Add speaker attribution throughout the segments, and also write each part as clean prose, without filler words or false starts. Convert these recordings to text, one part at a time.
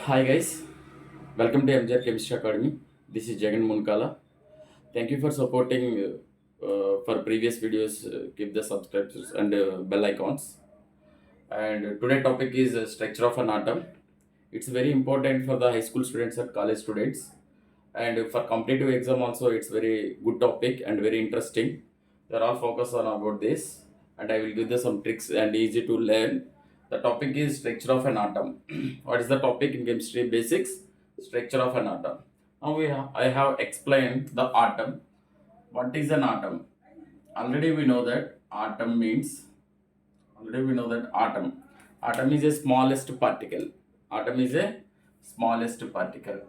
Speaker 1: Hi guys, welcome to MJ Chemistry Academy. This is Jagan Munakala. Thank you for supporting for previous videos. Keep the subscribers and bell icons. And today topic is structure of an atom. It's very important for the high school students and college students. And for competitive exam also, it's very good topic and very interesting. They're all focused on about this, and I will give you some tricks and easy to learn. The topic is structure of an atom. What is the topic in chemistry basics? Structure of an atom. Now I have explained the atom. What is an atom? Already we know that atom means. Already we know that atom. Atom is a smallest particle. Atom is a smallest particle.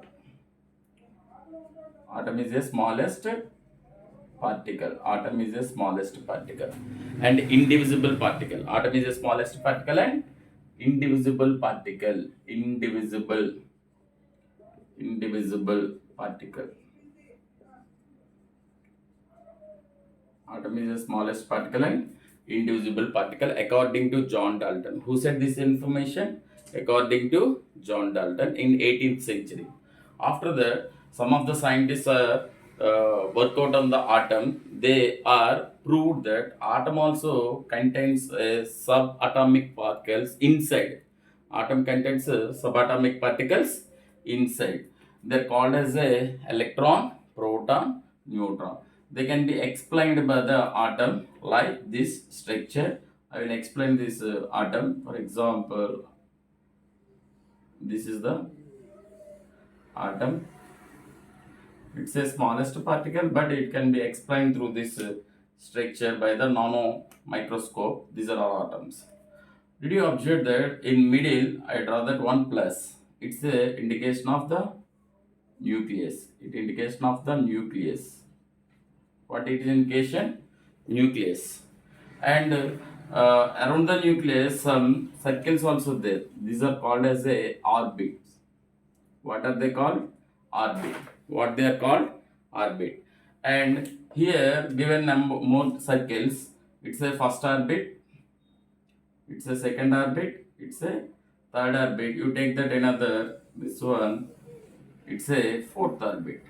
Speaker 1: Atom is the smallest particle. Atom is the smallest particle and indivisible particle. Atom is the smallest particle and indivisible particle. Indivisible particle. Atom is the smallest particle and indivisible particle according to John Dalton. Who said this information? According to John Dalton in 18th century. After that, some of the scientists are work out on the atom. They are proved that atom also contains subatomic particles inside. Atom contains subatomic particles inside. They're called as a electron, proton, neutron. They can be explained by the atom like this structure. I will explain this atom. For example, this is the atom. It's a smallest particle, but it can be explained through this structure by the nano microscope. These are all atoms. Did you observe that in middle I draw that one plus? It's a indication of the nucleus. It indication of the nucleus. What it is indication? Nucleus. And around the nucleus some circles also there. These are called as a orbits. What are they called? Orbit. What they are called? Orbit. And here given number more circles, it's a first orbit, it's a second orbit, it's a third orbit. You take that another, this one, it's a fourth orbit.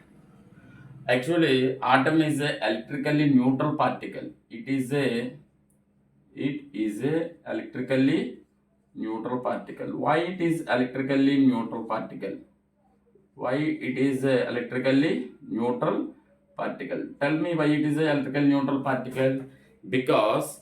Speaker 1: Actually, atom is a electrically neutral particle. It is a electrically neutral particle. Why it is electrically neutral particle? Why it is a electrically neutral particle? Tell me why it is a electrical neutral particle. Because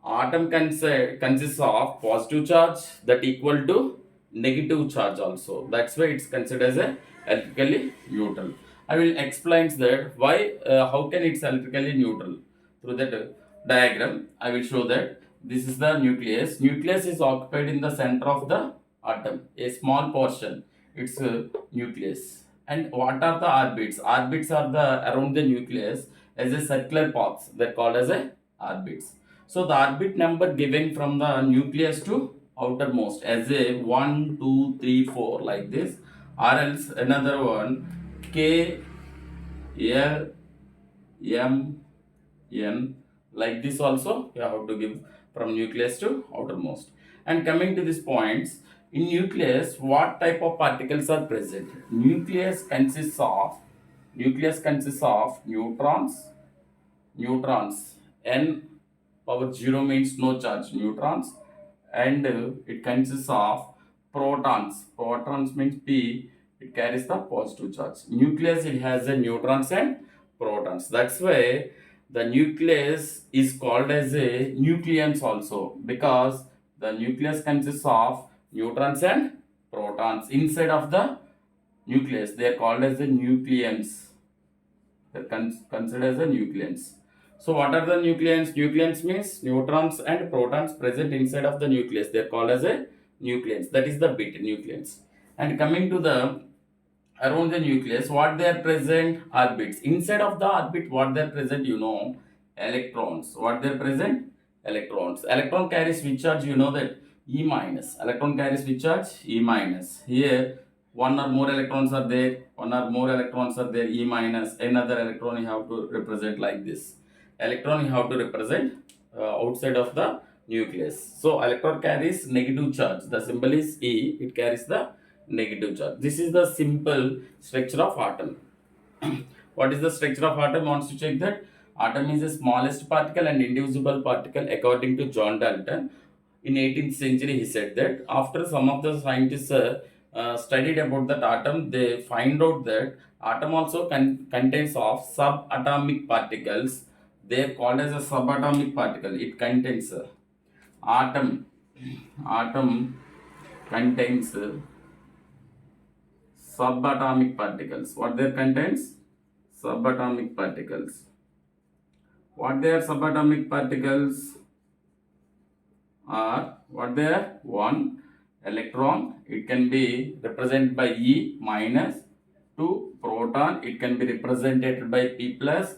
Speaker 1: atom consists of positive charge that equal to negative charge also. That's why it's considered as a electrically neutral. I will explain that why how can it's electrically neutral through that diagram. I will show that this is the nucleus. Nucleus is occupied in the center of the atom, a small portion. It's a nucleus. And what are the orbits? Orbits are the around the nucleus as a circular paths. They're called as a orbits. So the orbit number given from the nucleus to outermost as a 1, 2, 3, 4 like this, or else another one K, L, M, N like this also you have to give from nucleus to outermost. And coming to these points, in nucleus what type of particles are present? Nucleus consists of neutrons. N power 0 means no charge, neutrons. And it consists of protons means P, it carries the positive charge. Nucleus, it has a neutrons and protons. That's why the nucleus is called as a nucleons also, because the nucleus consists of neutrons and protons inside of the nucleus. They are called as the nucleons. They are considered as the nucleons. So what are the nucleons? Nucleons means neutrons and protons present inside of the nucleus. They are called as a nucleons. That is the bit nucleons. And coming to the around the nucleus, what they are present? Orbits. Inside of the orbit, what they are present? Electrons. What they are present? Electrons. Electron carries which charge? That E minus. Electron carries which charge? E minus. Here one or more electrons are there. E minus. Another electron you have to represent like this. Electron you have to represent outside of the nucleus. So electron carries negative charge. The symbol is E. It carries the negative charge. This is the simple structure of atom. What is the structure of atom? Wants to check that. Atom is the smallest particle and indivisible particle according to John Dalton. In 18th century, he said that. After some of the scientists studied about that atom, they find out that atom also contains of subatomic particles. They are called as a subatomic particle. It contains atom. Atom contains subatomic particles. What they contains? Subatomic particles. What they are subatomic particles? Are what they are? One electron, it can be represented by E minus. Two proton, it can be represented by P plus,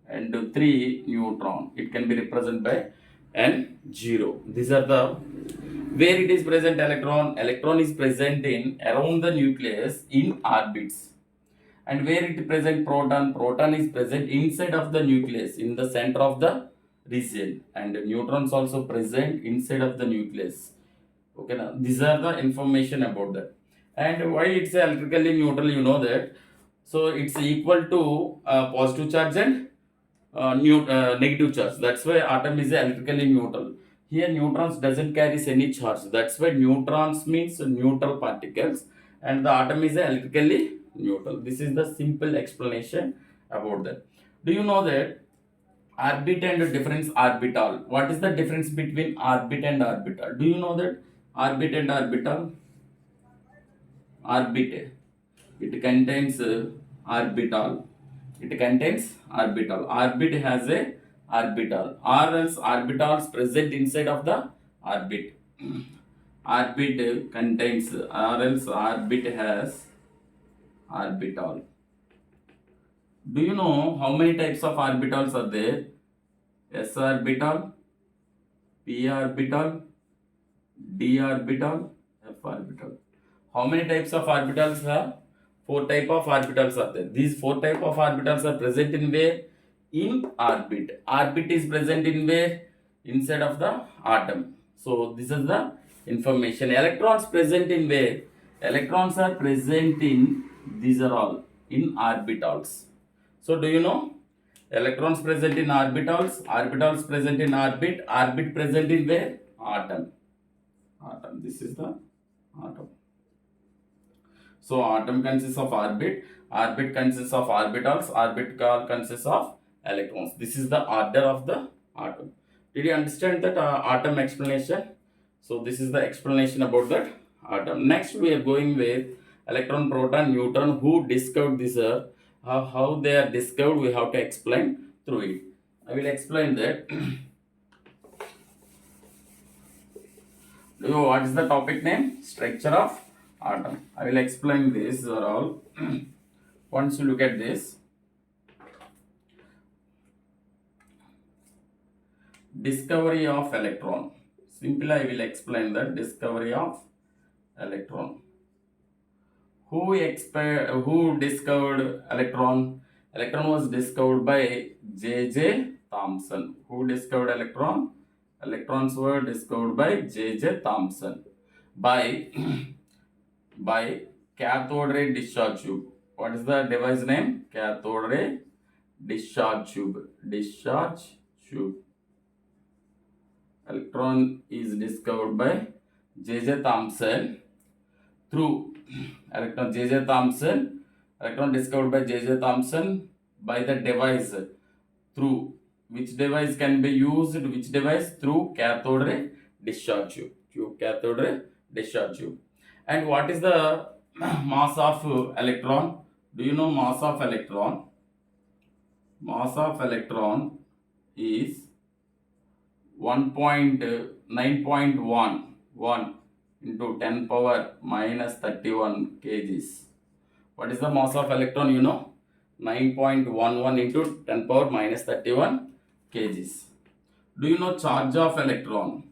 Speaker 1: and three neutron, it can be represented by N0. These are the where it is present. Electron is present in around the nucleus in orbits. And where it present? Proton is present inside of the nucleus in the center of the region, and neutrons also present inside of the nucleus. Okay, now these are the information about that. And why it's electrically neutral, you know that. So it's equal to positive charge and negative charge. That's why atom is electrically neutral. Here neutrons doesn't carry any charge. That's why neutrons means neutral particles, and the atom is electrically neutral. This is the simple explanation about that. Do you know that orbit and difference orbital? What is the difference between orbit and orbital? Do you know that orbit and orbital? Orbit, it contains orbital. It contains orbital. Orbit has a orbital, or else orbitals present inside of the orbit. Orbit contains, or else orbit has orbital. Do you know how many types of orbitals are there? S orbital, P orbital, D orbital, F orbital. How many types of orbitals are? Four type of orbitals are there. These four type of orbitals are present in where? In orbit. Orbit is present in where? Inside of the atom. So this is the information. Electrons present in where? Electrons are present in, these are all in orbitals. So do you know? Electrons present in orbitals, orbitals present in orbit, orbit present in where? Atom. Atom. This is the atom. So atom consists of orbit, orbit consists of orbitals, orbital consists of electrons. This is the order of the atom. Did you understand that atom explanation? So this is the explanation about that atom. Next we are going with electron, proton, neutron. Who discovered this? How they are discovered, we have to explain through it. I will explain that. Do you know what is the topic name? Structure of atom. I will explain this or all. Once you look at this, discovery of electron. Simply I will explain that discovery of electron. Who discovered electron? Electron was discovered by J.J. Thomson. Who discovered electron? Electrons were discovered by J.J. Thomson by cathode ray discharge tube. What is the device name? Cathode ray discharge tube. Discharge tube. Electron is discovered by J.J. Thomson through electron discovered by J.J. Thomson by the device. Through which device can be used? Which device? Through cathode ray discharge tube. Cathode ray discharge tube. And what is the mass of electron? Do you know mass of electron? Mass of electron is 9.11 into 10 power minus 31 kgs. What is the mass of electron? You know, 9.11 into 10 power minus 31 kgs. Do you know charge of electron?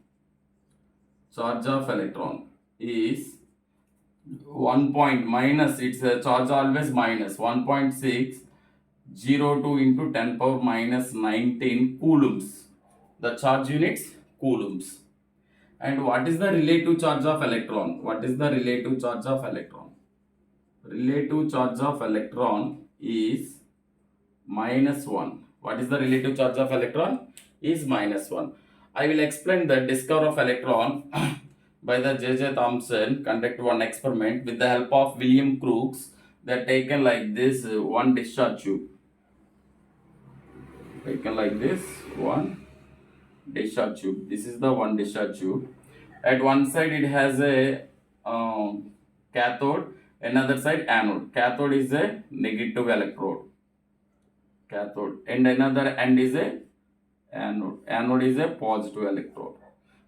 Speaker 1: Charge of electron is 1 point minus, its charge always minus 1.602 into 10 power minus 19 coulombs. The charge units coulombs. And what is the relative charge of electron? What is the relative charge of electron? relative charge of electron is minus 1. What is the relative charge of electron? Is minus 1. I will explain the discovery of electron by the J.J. Thomson conduct one experiment with the help of William Crookes. They are taken like this one discharge tube. Taken like this one discharge tube. This is the one discharge tube. At one side it has a cathode, another side anode. Cathode is a negative electrode. Cathode, and another end is a anode. Anode is a positive electrode.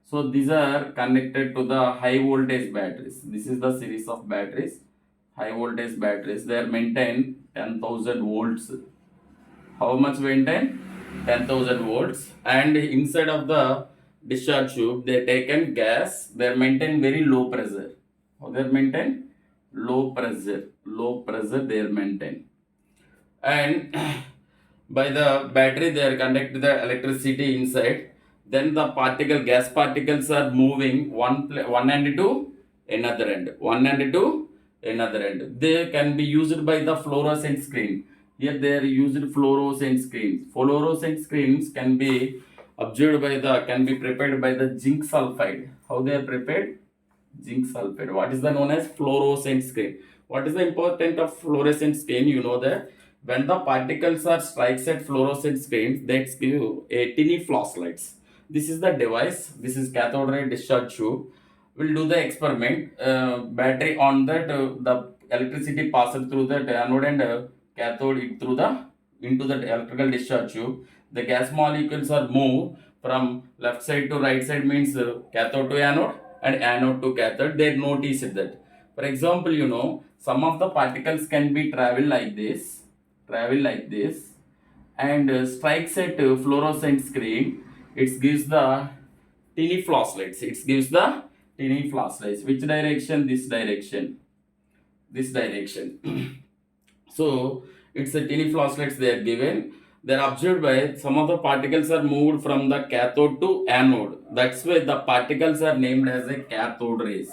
Speaker 1: So these are connected to the high voltage batteries. This is the series of batteries. High voltage batteries. They are maintained 10,000 volts. How much maintain? 10,000 volts. And inside of the discharge tube, they taken gas. They are maintained very low pressure. How they are maintained? Low pressure. Low pressure they are maintained. And by the battery they are conducting the electricity inside. Then the gas particles are moving one end to another end. One end to another end. They can be used by the fluorescent screen. Here they are used fluorescent screens. Fluorescent screens can be can be prepared by the zinc sulfide. How they are prepared? Zinc sulfide. What is the known as fluorescent screen? What is the importance of fluorescent screen? You know that when the particles are strikes at fluorescent screens, they give a tiny flashlights. This is the device. This is cathode ray discharge tube. We'll do the experiment. Battery on that, the electricity passes through the anode and cathode through the into the electrical discharge tube. The gas molecules are moved from left side to right side, means cathode to anode and anode to cathode. They notice that. For example, you know, some of the particles can be travel like this and strikes at fluorescent screen. It gives the tiny flashlights. Which direction? This direction. So it's a tiny flashlights they are given. They are observed by some of the particles are moved from the cathode to anode. That's why the particles are named as a cathode rays.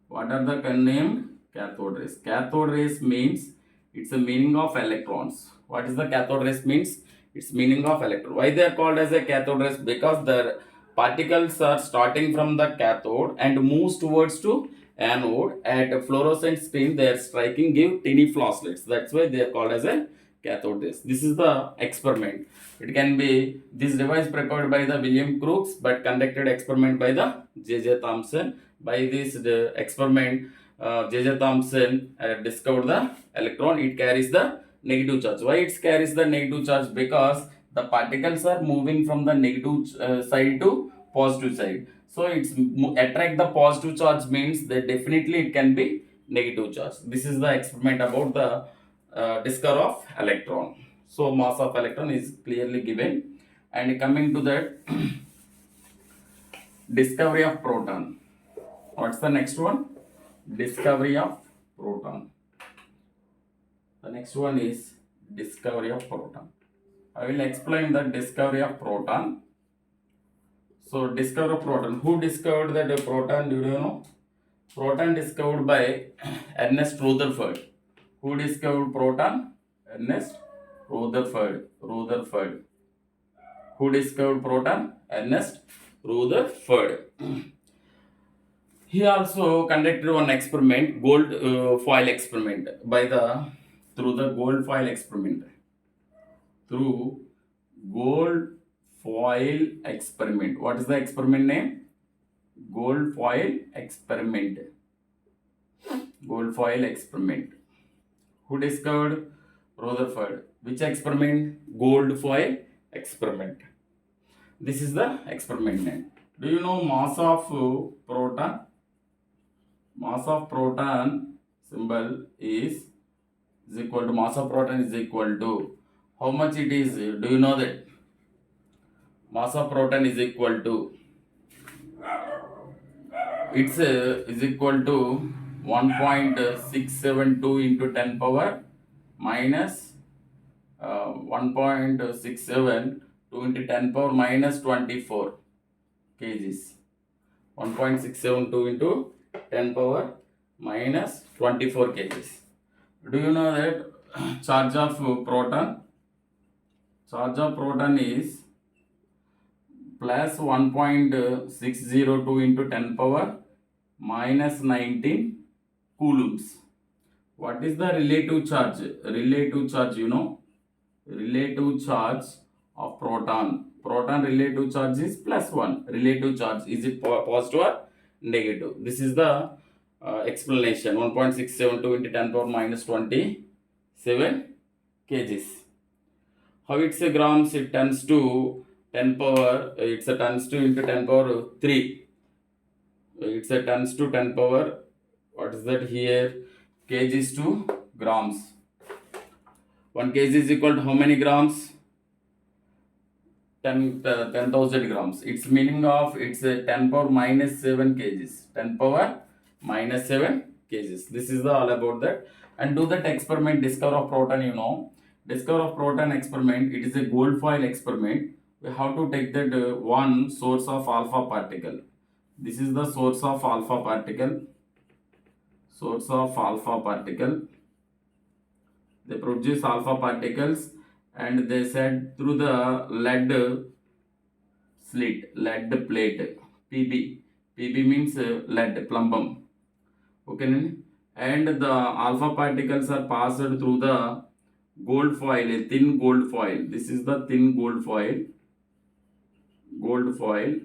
Speaker 1: What are the named? Cathode rays. Cathode rays means it's a meaning of electrons. What is the cathode rays means? It's meaning of electron. Why they are called as a cathode rays? Because the particles are starting from the cathode and moves towards to anode. At a fluorescent screen, they are striking, give tiny flashlights. That's why they are called as a cathode rays. This is the experiment. It can be this device prepared by the William Crookes, but conducted experiment by the J.J. Thomson. By this experiment, J.J. Thomson discovered the electron. It carries the negative charge. Why it carries the negative charge? Because the particles are moving from the negative side to positive side. So it's attract the positive charge, means that definitely it can be negative charge. This is the experiment about the discovery of electron. So mass of electron is clearly given. And coming to that, discovery of proton. What's the next one? Discovery of proton. The next one is discovery of proton. I will explain the discovery of proton. So discovery of proton. Who discovered that proton? Do you know? Proton discovered by Ernest Rutherford. Who discovered proton? Ernest Rutherford. Who discovered proton? Ernest Rutherford. He also conducted one experiment, gold foil experiment, through the gold foil experiment. Through gold foil experiment. What is the experiment name? Gold foil experiment. Gold foil experiment. Who discovered? Rutherford. Which experiment? Gold foil experiment. This is the experiment name. Do you know mass of proton? Mass of proton symbol is equal to mass of proton is equal to how much it is? Do you know that? Mass of proton is equal to it's is equal to 1.672 into 10 power minus 1.672 into 10 power minus 24 kgs. 1.672 into 10 power minus 24 kgs. Do you know that charge of proton is plus 1.602 into 10 power minus 19 coulombs. What is the relative charge? Relative charge, relative charge of proton. Proton relative charge is plus 1. Relative charge, is it positive or negative? This is the explanation. 1.672 into 10 power minus 27 kgs. How it's a grams? It turns to 10 power, it's a tons to into 10 power 3. It's a tons to 10 power, what is that here? Kgs to grams. 1 kg is equal to how many grams? 10,000 grams. Its meaning of it's a 10 power minus 7 kgs. 10 power minus 7 kgs. This is the all about that. And do that experiment, discover of proton, Discover of proton experiment, it is a gold foil experiment. We have to take that one source of alpha particle. This is the source of alpha particle. Source of alpha particle. They produce alpha particles and they said through the lead slit, lead plate, PB. PB means lead, plumbum. Okay, and the alpha particles are passed through the gold foil, a thin gold foil. This is the thin gold foil. Gold foil.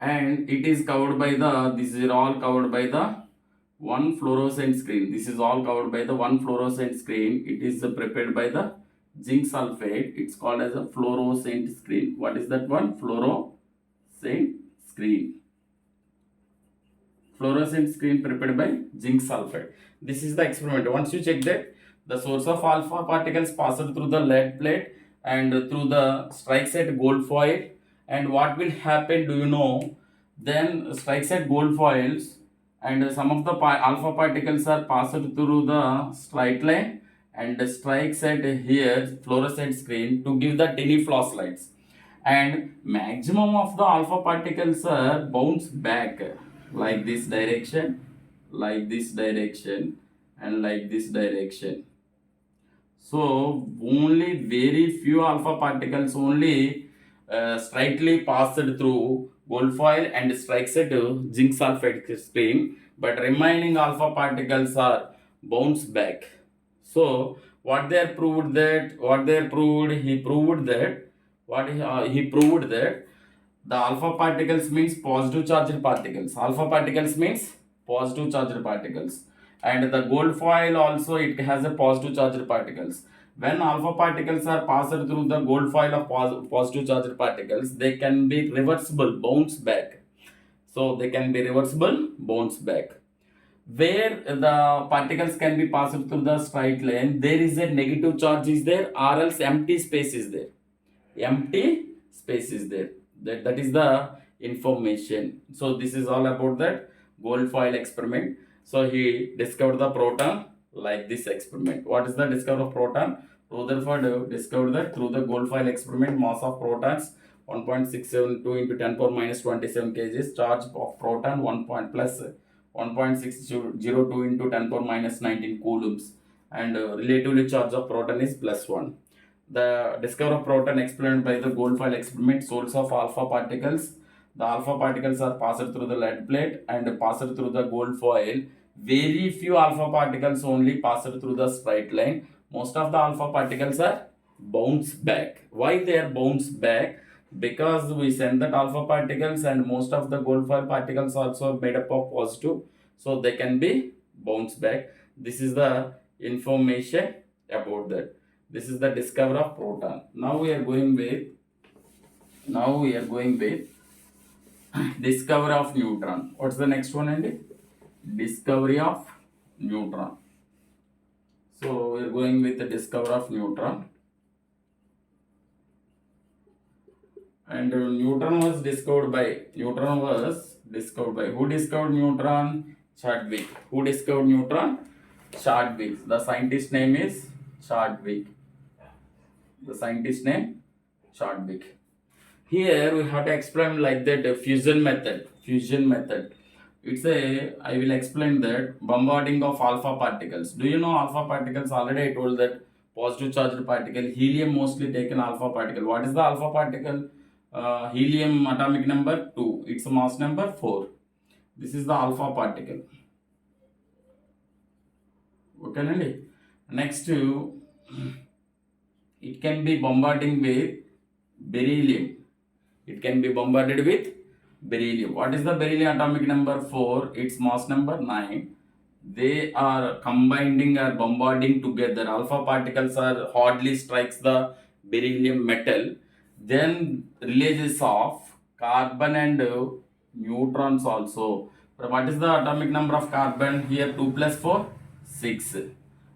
Speaker 1: And it is covered by this is all covered by the one fluorescent screen. This is all covered by the one fluorescent screen. It is prepared by the zinc sulfate. It's called as a fluorescent screen. What is that one? Fluorescent screen. Fluorescent screen prepared by zinc sulfate. This is the experiment. Once you check that, the source of alpha particles passed through the lead plate and through the strike set gold foil. And what will happen, do you know? Then strike set gold foils and some of the alpha particles are passed through the straight line and strike set here fluorescent screen to give the tiny flashlights. And maximum of the alpha particles are bounce back like this direction, like this direction, and like this direction. So only very few alpha particles only straightly passed through gold foil and strikes at zinc sulfate screen, but remaining alpha particles are bounce back. So what they proved that he proved that the alpha particles means positive charged particles. Alpha particles means positive charged particles. And the gold foil also it has a positive charged particles. When alpha particles are passed through the gold foil of positive charged particles, they can be reversible, bounce back. So they can be reversible, bounce back. Where the particles can be passed through the straight line, there is a negative charge is there or else empty space is there. Empty space is there. That is the information. So this is all about that gold foil experiment. So he discovered the proton like this experiment. What is the discovery of proton? Rutherford discovered that through the gold foil experiment, mass of protons 1.672 into 10 power minus 27 kgs, charge of proton 1.602 into 10 power minus 19 coulombs, and relatively charge of proton is plus 1. The discovery of proton explained by the gold foil experiment, source of alpha particles. The alpha particles are passed through the lead plate and passed through the gold foil. Very few alpha particles only passed through the straight line. Most of the alpha particles are bounce back. Why they are bounce back? Because we send that alpha particles and most of the gold foil particles also made up of positive. So they can be bounce back. This is the information about that. This is the discovery of proton. Now we are going with discovery of neutron. What's the next one, Andy? Discovery of neutron. So we are going with the discovery of neutron. And neutron was discovered by who discovered neutron? Chadwick. Who discovered neutron? Chadwick. The scientist name is Chadwick. Here we have to explain like that fusion method. I will explain that bombarding of alpha particles. Do you know alpha particles? Already I told that positive charged particle, helium mostly taken alpha particle. What is the alpha particle? Helium atomic number 2. Its mass number 4. This is the alpha particle. Okay, Nandi? Next, it can be bombarding with beryllium. It can be bombarded with beryllium. What is the beryllium atomic number 4? Its mass number 9. They are combining or bombarding together. Alpha particles are hardly strikes the beryllium metal. Then releases of carbon and neutrons also. But what is the atomic number of carbon? Here 2 plus 4, 6.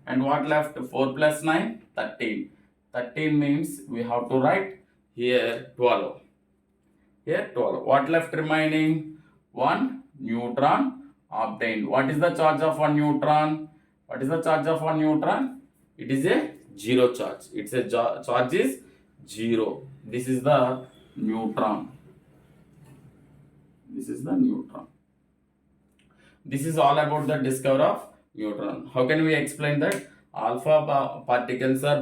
Speaker 1: And what left? 4 plus 9, 13. 13 means we have to write here 12. Here 12. What left remaining? 1 neutron obtained. What is the charge of 1 neutron? What is the charge of 1 neutron? It is a 0 charge. It's a charge is 0. This is the neutron. This is the neutron. This is all about the discovery of neutron. How can we explain that? Alpha particles are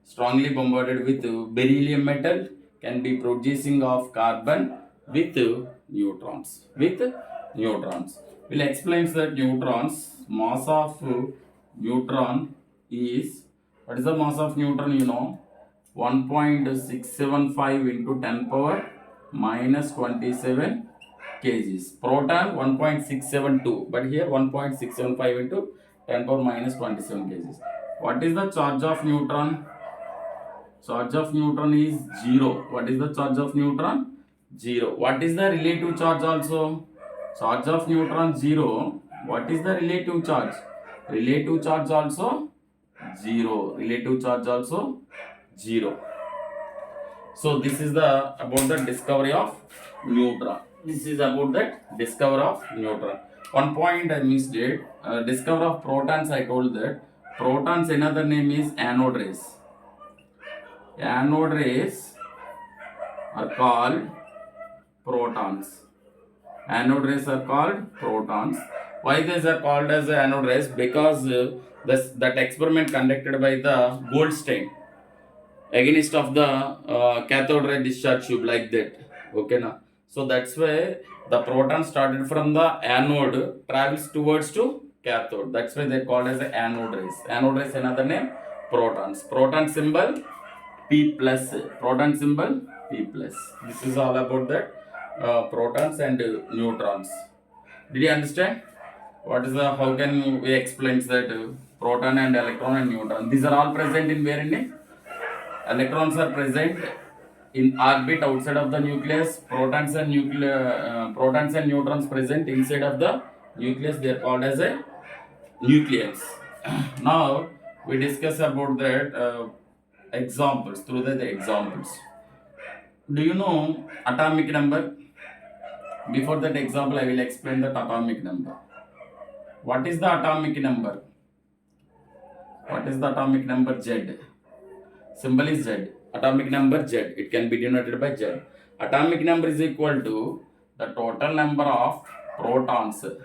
Speaker 1: strongly bombarded with beryllium metal, can be producing of carbon with neutrons. We'll explain that neutrons, mass of neutron is, what is the mass of neutron? 1.675 into 10 power minus 27 kgs. Proton 1.672, but here 1.675 into 10 power minus 27 kgs. What is the charge of neutron? Charge of neutron is 0. What is the charge of neutron? 0. What is the relative charge also? Charge of neutron 0. What is the relative charge? Relative charge also 0. Relative charge also 0. So this is about the discovery of neutron. This is about the discovery of neutron. One point I missed it. Discovery of protons, I told that. Protons, another name is anode rays. Anode rays are called protons. Anode rays are called protons. Why these are called as anode rays? Because that experiment conducted by the Goldstein against of the cathode ray discharge tube, like that. Okay, now. So that's why the proton started from the anode, travels towards to cathode. That's why they called as anode rays. Anode rays, another name, protons. Proton symbol P plus. Proton symbol P plus. This is all about that protons and neutrons. Did you understand? How can we explain that proton and electron and neutron? These are all present in where? In electrons are present in orbit outside of the nucleus. Protons and neutrons present inside of the nucleus. They are called as a nucleus. Now we discuss about that examples. Through the examples. Do you know atomic number? Before that example, I will explain that atomic number. What is the atomic number? What is the atomic number? Z. Symbol is Z. Atomic number Z. It can be denoted by Z. Atomic number is equal to the total number of protons. The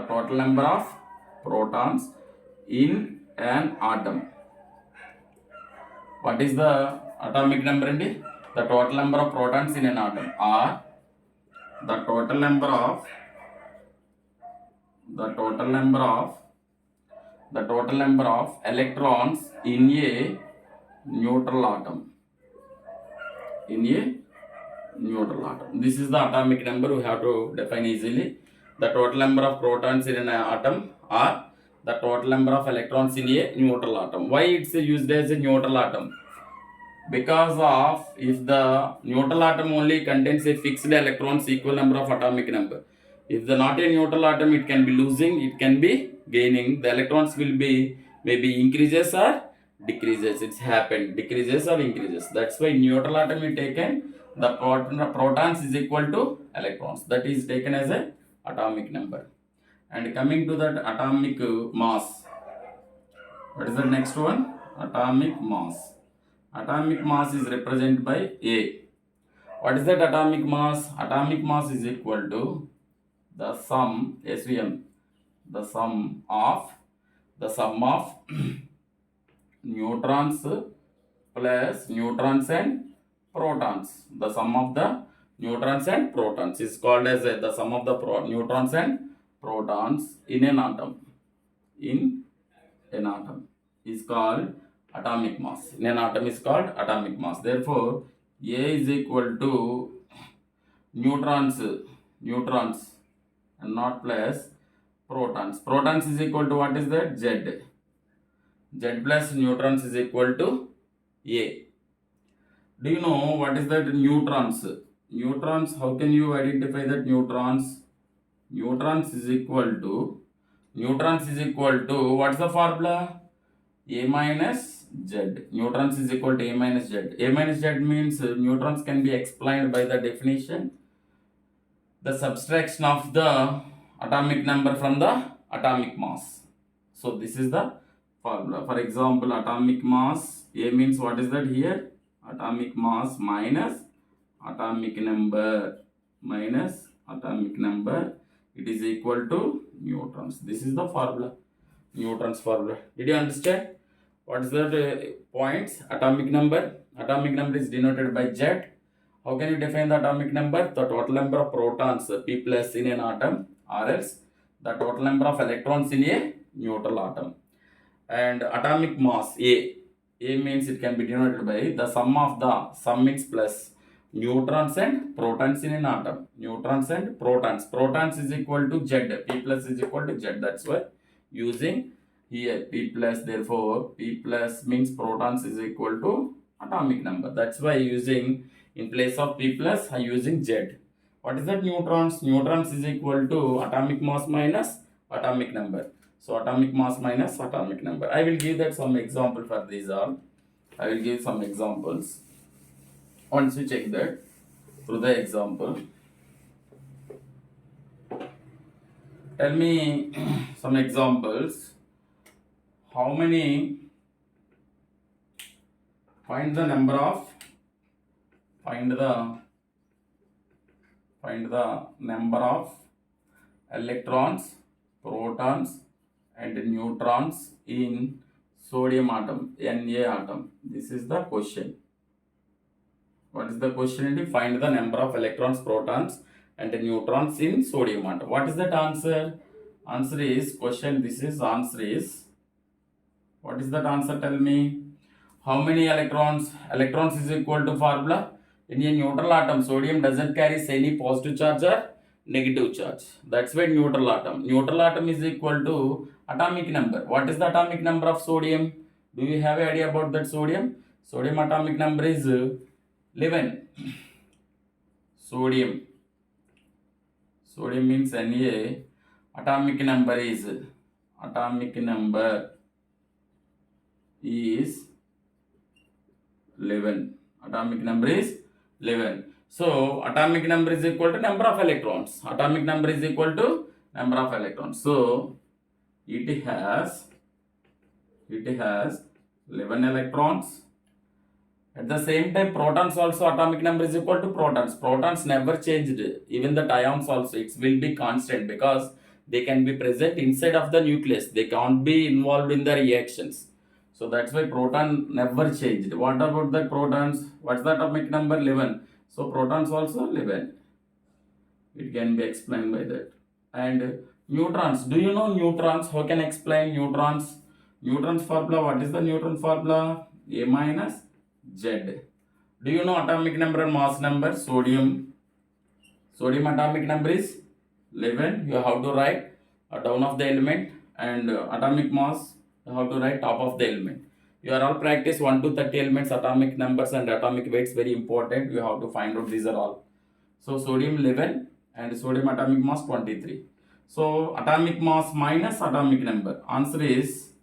Speaker 1: total number of protons in an atom. What is the atomic number? The total number of protons in an atom, or the total number of electrons in a neutral atom. This is the atomic number we have to define easily. The total number of protons in an atom, or the total number of electrons in a neutral atom. Why it's used as a neutral atom? Because of, if the neutral atom only contains a fixed electrons, equal number of atomic number. If the not a neutral atom, it can be losing, it can be gaining. The electrons will be maybe increases or decreases. It's happened, decreases or increases. That's why neutral atom is taken, the protons is equal to electrons. That is taken as a atomic number. And coming to that atomic mass. What is the next one? Atomic mass. Atomic mass is represented by A. What is that atomic mass? Atomic mass is equal to the sum, SVM, the sum of neutrons plus neutrons and protons. The sum of the neutrons and protons is called as the sum of the neutrons and protons in an atom. In an atom is called atomic mass. In an atom is called atomic mass. Therefore, A is equal to neutrons and not plus protons. Protons is equal to what is that? Z. Z plus neutrons is equal to A. Do you know what is that neutrons? Neutrons, how can you identify that neutrons? Neutrons is equal to what's the formula? A minus Z. Neutrons is equal to A minus Z. A minus Z means neutrons can be explained by the definition, the subtraction of the atomic number from the atomic mass. So this is the formula. For example, atomic mass, A means what is that here? Atomic mass minus atomic number, it is equal to neutrons. This is the formula, Newton's formula. Did you understand? What is the points? Atomic number is denoted by Z. How can you define the atomic number? The total number of protons, P plus, in an atom, or else the total number of electrons in a neutral atom. And atomic mass, A means it can be denoted by the sum means plus neutrons and protons in an atom. Neutrons and protons. Protons is equal to Z. P plus is equal to Z. That's why using here P plus. Therefore, P plus means protons is equal to atomic number. That's why using, in place of P plus, I using Z. What is that neutrons? Neutrons is equal to atomic mass minus atomic number. So atomic mass minus atomic number. I will give that some example for these all. I will give some examples. Once you check that through the example, tell me some examples. How many? Find the number of electrons, protons and neutrons in sodium atom, Na atom. This is the question. What is the question? Find the number of electrons, protons and neutrons in sodium atom. What is that answer? Answer is question. This is answer is. What is that answer? Tell me. How many electrons? Electrons is equal to formula. In a neutral atom, sodium doesn't carry any positive charge or negative charge. That's why neutral atom. Neutral atom is equal to atomic number. What is the atomic number of sodium? Do you have an idea about that sodium? Sodium atomic number is 11. Sodium means Na. Atomic number is 11. Atomic number is 11. So atomic number is equal to number of electrons. Atomic number is equal to number of electrons. So it has 11 electrons. At the same time, protons also atomic number is equal to protons. Protons never changed. Even the ions also, it will be constant because they can be present inside of the nucleus. They can't be involved in the reactions. So that's why proton never changed. What about the protons? What's the atomic number? 11. So protons also 11. It can be explained by that. And neutrons. Do you know neutrons? How can I explain neutrons? Neutrons formula. What is the neutron formula? A minus Z. Do you know atomic number and mass number? Sodium atomic number is 11. You have to write down of the element, and atomic mass you have to write top of the element. You are all practice 1 to 30 elements, atomic numbers and atomic weights, very important. You have to find out these are all. So sodium 11 and sodium atomic mass 23. So atomic mass minus atomic number. Answer is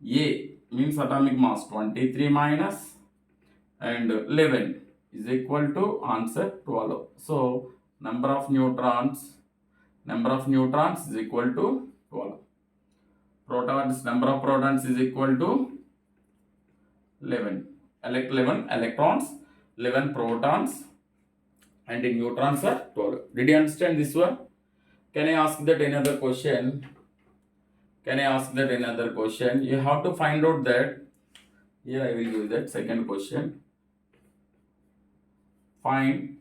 Speaker 1: A means atomic mass 23 minus and 11 is equal to answer 12. So number of neutrons is equal to 12. Number of protons is equal to 11. 11 electrons, 11 protons and the neutrons are 12. Did you understand this one? Can I ask that another question? Can I ask that another question? You have to find out that. Here I will give that second question. Find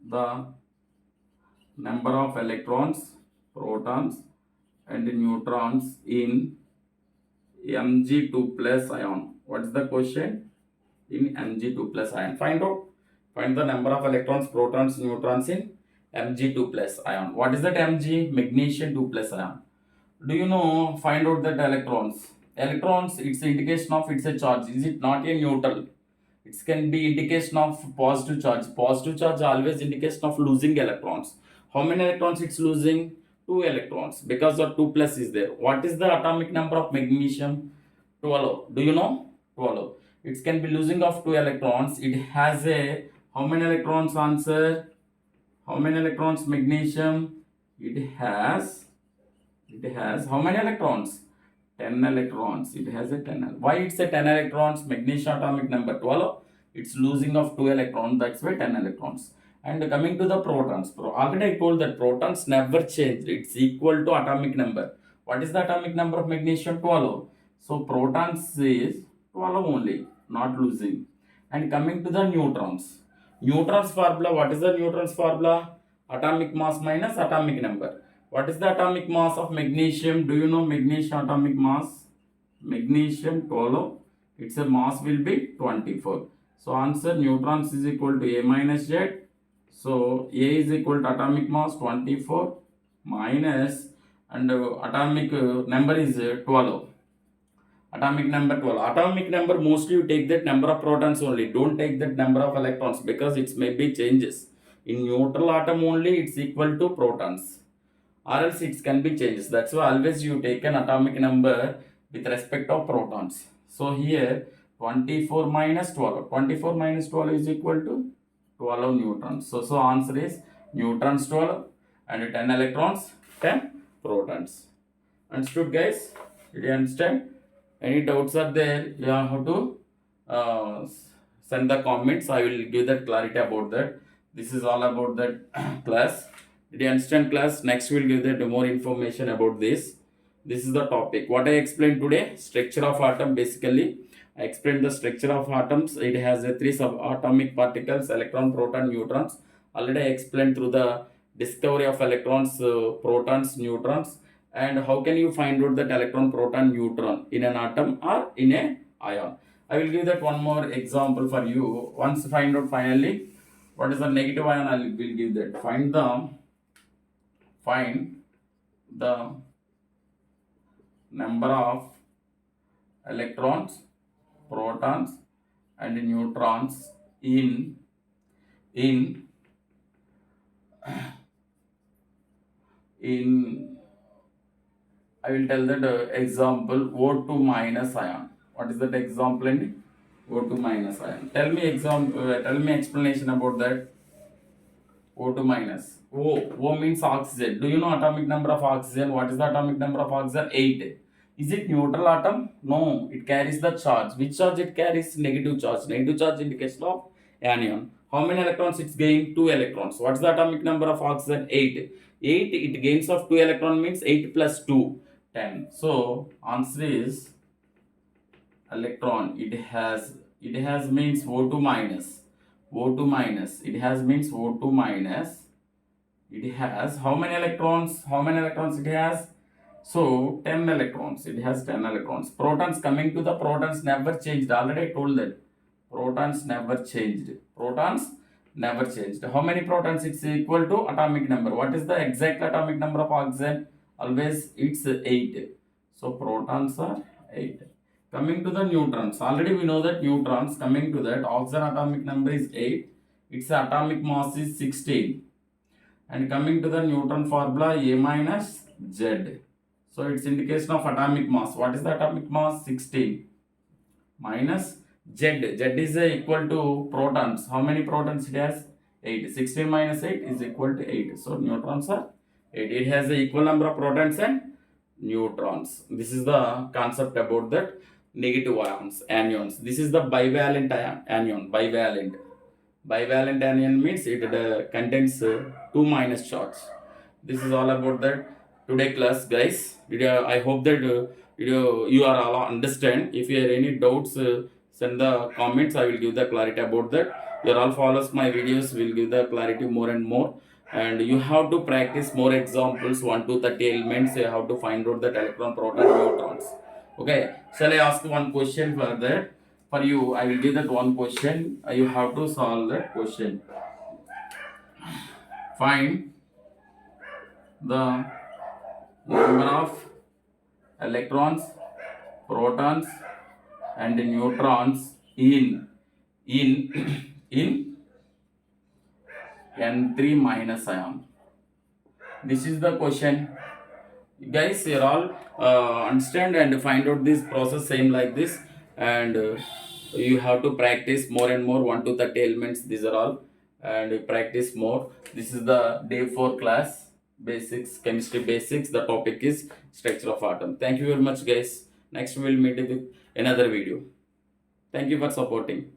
Speaker 1: the number of electrons, protons, and neutrons in Mg2 plus ion. What is the question? In Mg2 plus ion. Find out. Find the number of electrons, protons, neutrons in Mg2 plus ion. What is that Mg? Magnesium 2 plus ion. Do you know? Find out that electrons. Electrons, it's indication of it's a charge. Is it not a neutral? It can be indication of positive charge. Positive charge always indication of losing electrons. How many electrons it's losing? 2 electrons because of 2 plus is there. What is the atomic number of magnesium? 12. Do you know? 12. It can be losing of 2 electrons. It has a how many electrons? Answer. How many electrons magnesium? It has how many electrons? 10 electrons. It has a 10. Why it's a 10 electrons? Magnesium atomic number 12. It's losing of 2 electrons. That's why 10 electrons. And coming to the protons. Already I told that protons never change. It's equal to atomic number. What is the atomic number of magnesium? 12. So protons is 12 only. Not losing. And coming to the neutrons. Neutrons formula. What is the neutrons formula? Atomic mass minus atomic number. What is the atomic mass of magnesium? Do you know magnesium atomic mass? Magnesium 12. Its a mass will be 24. So answer neutrons is equal to A minus Z. So A is equal to atomic mass 24 minus and atomic number is 12. Atomic number 12. Atomic number mostly you take that number of protons only. Don't take that number of electrons because it may be changes. In neutral atom only it's equal to protons. Or else it can be changed. That's why always you take an atomic number with respect of protons. So here 24 minus 12. 24 minus 12 is equal to 12 neutrons. So answer is neutrons 12 and 10 electrons, 10 protons. Understood guys? Did you understand? Any doubts are there? You have to send the comments. I will give that clarity about that. This is all about that class. Did you understand class? Next we will give that more information about this. This is the topic. What I explained today, structure of atom basically. I explained the structure of atoms. It has a 3 subatomic particles, electron, proton, neutrons. Already I explained through the discovery of electrons, protons, neutrons, and how can you find out that electron, proton, neutron in an atom or in a ion. I will give that one more example for you. Once find out finally what is the negative ion, I will give that. Find the number of electrons, protons and neutrons in I will tell that example O2 minus ion. What is that example in O2 minus ion? Tell me explanation about that. O2 minus. O means oxygen. Do you know atomic number of oxygen? What is the atomic number of oxygen? 8. Is it neutral atom? No, it carries the charge. Which charge it carries? Negative charge. Negative charge indication of anion. How many electrons it's gain? 2 electrons. What is the atomic number of oxygen? 8. 8 it gains of 2 electron means 8 plus 2, 10. So answer is electron. It has means O2 minus. O2 minus. It has means O2 minus. It has how many electrons? How many electrons it has? So 10 electrons. It has 10 electrons. Protons, coming to the protons, never changed. Already I told that. Protons never changed. Protons never changed. How many protons? It's equal to atomic number. What is the exact atomic number of oxygen? Always it's 8. So protons are 8. Coming to the neutrons. Already we know that neutrons, coming to that, oxygen atomic number is 8. Its atomic mass is 16. And coming to the neutron formula, A minus Z. So it's indication of atomic mass. What is the atomic mass? 16 minus Z. Z is equal to protons. How many protons it has? 8. 16 minus 8 is equal to 8. So neutrons are 8. It has the equal number of protons and neutrons. This is the concept about that negative ions, anions. This is the bivalent anion. Bivalent. Bivalent anion means it contains two minus charge. This is all about that today class, guys. I hope that you are all understand. If you have any doubts, send the comments. I will give the clarity about that. You all follows my videos will give the clarity more and more. And you have to practice more examples 1 to 30 elements. You have to find out that electron, proton, neutrons. Okay. Shall I ask one question for that? For you, I will give that one question. You have to solve that question. Find the number of electrons, protons, and neutrons in in N3 minus ion. This is the question. Guys, you all understand and find out this process same like this, and you have to practice more and more 1 to 30 elements. These are all, and you practice more. This is the day 4 class, basics, chemistry basics. The topic is structure of atom. Thank you very much, guys. Next we will meet with another video. Thank you for supporting.